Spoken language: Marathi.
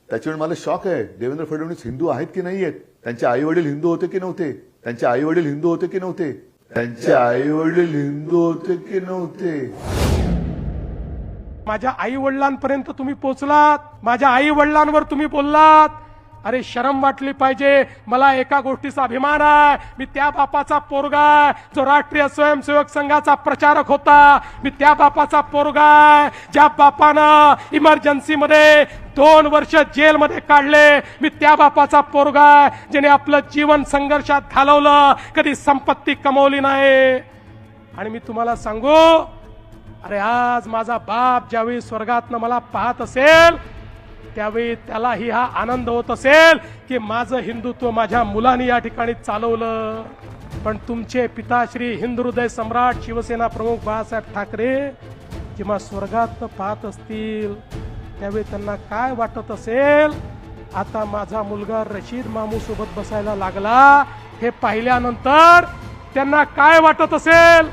त्याच्यामुळे मला शॉक आहे, देवेंद्र फडणवीस हिंदू आहेत की नाही आहेत? त्यांचे आई वडील हिंदू होते की नव्हते? त्यांचे आई वडील हिंदू होते की नव्हते? त्यांचे आई वडील हिंदू होते की नव्हते? माझ्या आई वडिलांपर्यंत तुम्ही पोहोचलात, माझ्या आई वडिलांवर तुम्ही बोललात. अरे शरम वाटली पाहिजे. मला एका गोष्टीचा अभिमान आहे, मी त्या बापाचा पोरगा आहे जो राष्ट्रीय स्वयंसेवक संघाचा प्रचारक होता. मी त्या बापाचा पोरगा आहे ज्या बापानं इमर्जन्सीमध्ये 2 वर्ष जेलमध्ये काढले. मी त्या बापाचा पोरगा आहे ज्याने आपलं जीवन संघर्षात घालवलं, कधी संपत्ती कमवली नाही. आणि मी तुम्हाला सांगू, अरे आज माझा बाप ज्यावेळी स्वर्गातनं मला पाहत असेल त्यावेळी त्यालाही हा आनंद होत असेल की माझं हिंदुत्व माझ्या मुलांनी या ठिकाणी चालवलं. पण तुमचे पिताश्री हिंदू हृदय सम्राट शिवसेना प्रमुख बाळासाहेब ठाकरे जेव्हा स्वर्गातनं पाहत असतील त्यावेळी त्यांना काय वाटत असेल? आता माझा मुलगा रशीद मामू सोबत बसायला लागला हे पाहिल्यानंतर त्यांना काय वाटत असेल?